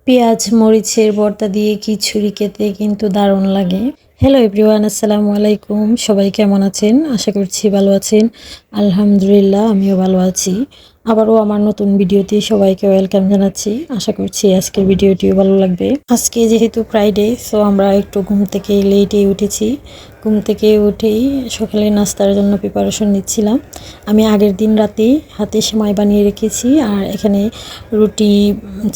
পেঁয়াজ মরিচের ভর্তা দিয়ে খিচুড়ি খেতে কিন্তু দারুণ লাগে। হ্যালো এভরিওয়ান, আসসালামু আলাইকুম। সবাই কেমন আছেন? আশা করছি ভালো আছেন। আলহামদুলিল্লাহ, আমিও ভালো আছি। আবারও আমার নতুন ভিডিওতে সবাইকে ওয়েলকাম জানাচ্ছি। আশা করছি আজকের ভিডিওটিও ভালো লাগবে। আজকে যেহেতু ফ্রাইডে, সো আমরা একটু ঘুম থেকে লেটেই উঠেছি। ঘুম থেকে উঠেই সকালে নাস্তার জন্য প্রিপারেশন নিচ্ছিলাম। আমি আগের দিন রাতেই হাতে সেমাই বানিয়ে রেখেছি, আর এখানে রুটি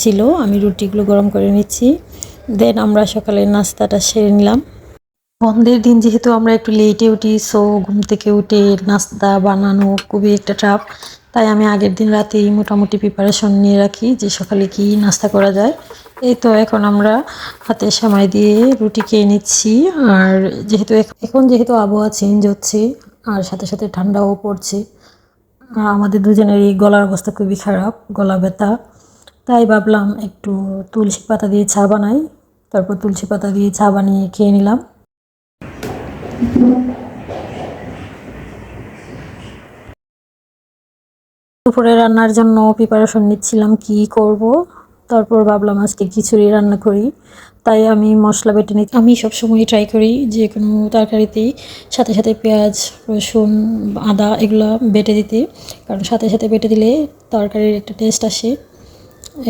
ছিল, আমি রুটিগুলো গরম করে নিচ্ছি। দেন আমরা সকালে নাস্তাটা সেরে নিলাম। বন্ধের দিন যেহেতু আমরা একটু লেটে উঠি, সো ঘুম থেকে উঠে নাস্তা বানানো খুবই একটা চাপ। তাই আমি আগের দিন রাতেই মোটামুটি প্রিপারেশন নিয়ে রাখি যে সকালে কি নাস্তা করা যায়। এই তো এখন আমরা হাতে সেমাই দিয়ে রুটি খেয়ে নিচ্ছি। আর যেহেতু যেহেতু আবহাওয়া চেঞ্জ হচ্ছে, আর সাথে সাথে ঠান্ডাও পড়ছে, আমাদের দুজনেরই গলার অবস্থা খুবই খারাপ, গলা ব্যথা। তাই ভাবলাম একটু তুলসী পাতা দিয়ে চা বানাই। তারপর তুলসী পাতা দিয়ে চা বানিয়ে খেয়ে নিলাম। দুপুরে রান্নার জন্য প্রিপারেশন নিচ্ছিলাম কি করব। তারপর ভাবলাম আজকে খিচুড়ি রান্না করি। তাই আমি মশলা বেটে নিচ্ছি। আমি সবসময় ট্রাই করি যে কোনো তরকারিতেই সাথে সাথে পেঁয়াজ, রসুন, আদা এগুলো বেটে দিতে, কারণ সাথে সাথে বেটে দিলে তরকারির একটা টেস্ট আসে।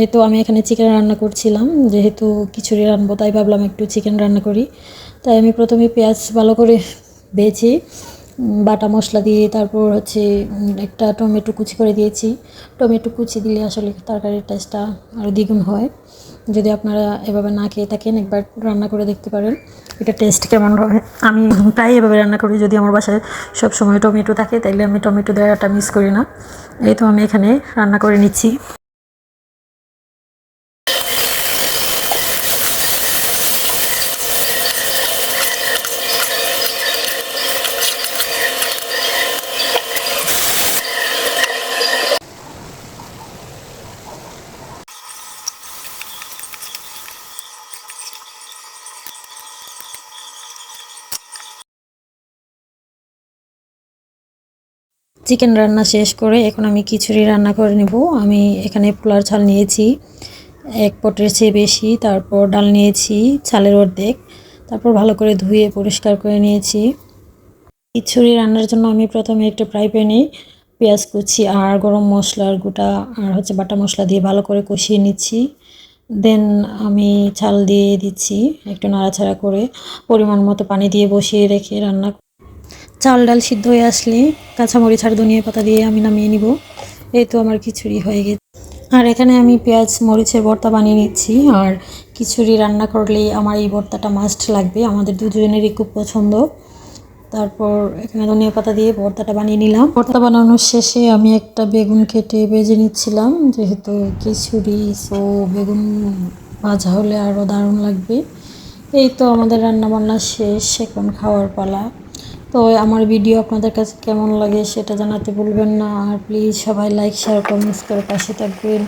এই তো আমি এখানে চিকেন রান্না করছিলাম, যেহেতু খিচুড়ি রান্নাবো তাই ভাবলাম একটু চিকেন রান্না করি। তাই আমি প্রথমে পেঁয়াজ ভালো করে বেছে বাটা মশলা দিয়ে, তারপর হচ্ছে একটা টমেটো কুচি করে দিয়েছি। টমেটো কুচি দিলে আসলে তরকারির টেস্টটা আরও দ্বিগুণ হয়। যদি আপনারা এভাবে না খেয়ে থাকেন, একবার রান্না করে দেখতে পারেন এটা টেস্ট কেমন হয়। আমি প্রায় এভাবে রান্না করি। যদি আমার বাসায় সব সময় টমেটো থাকে তাইলে আমি টমেটো দেওয়াটা মিস করি না। এই তো আমি এখানে রান্না করে নিচ্ছি। চিকেন রান্না শেষ করে এখন আমি খিচুড়ি রান্না করে নেব। আমি এখানে পোলার চাল নিয়েছি এক পটের চেয়ে বেশি, তারপর ডাল নিয়েছি চালের অর্ধেক, তারপর ভালো করে ধুয়ে পরিষ্কার করে নিয়েছি। খিচুড়ি রান্নার জন্য আমি প্রথমে একটা ফ্রাই প্যানে পেঁয়াজ কুচি আর গরম মশলার গোটা আর হচ্ছে বাটা মশলা দিয়ে ভালো করে কষিয়ে নিচ্ছি। দেন আমি চাল দিয়ে দিচ্ছি, একটু নাড়াচাড়া করে পরিমাণ মতো পানি দিয়ে বসিয়ে রেখে রান্না। চাল ডাল সিদ্ধ হয়ে আসলে কাঁচামরিচ আর ধনিয়া পাতা দিয়ে আমি নামিয়ে নিব। এই তো আমার খিচুড়ি হয়ে গেছে। আর এখানে আমি পেঁয়াজ মরিচের ভর্তা বানিয়ে নিচ্ছি। আর খিচুড়ি রান্না করলেই আমার এই ভর্তাটা মাস্ট লাগবে, আমাদের দুজনেরই খুব পছন্দ। তারপর এখানে ধনিয়া পাতা দিয়ে ভর্তাটা বানিয়ে নিলাম। ভর্তা বানানোর শেষে আমি একটা বেগুন কেটে ভেজে নিচ্ছিলাম, যেহেতু খিচুড়ি, সো বেগুন ভাজা হলে আরও দারুণ লাগবে। এই তো আমাদের রান্না বান্না শেষ, এখন খাওয়ার পালা। তো আমার ভিডিও আপনাদের কাছে কেমন লাগে সেটা জানাতে ভুলবেন না। আর প্লিজ সবাই লাইক শেয়ার কমেন্টস করে পাশে থাকবেন।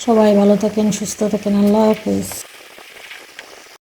সবাই ভালো থাকেন, সুস্থ থাকেন। আল্লাহ হাফেজ।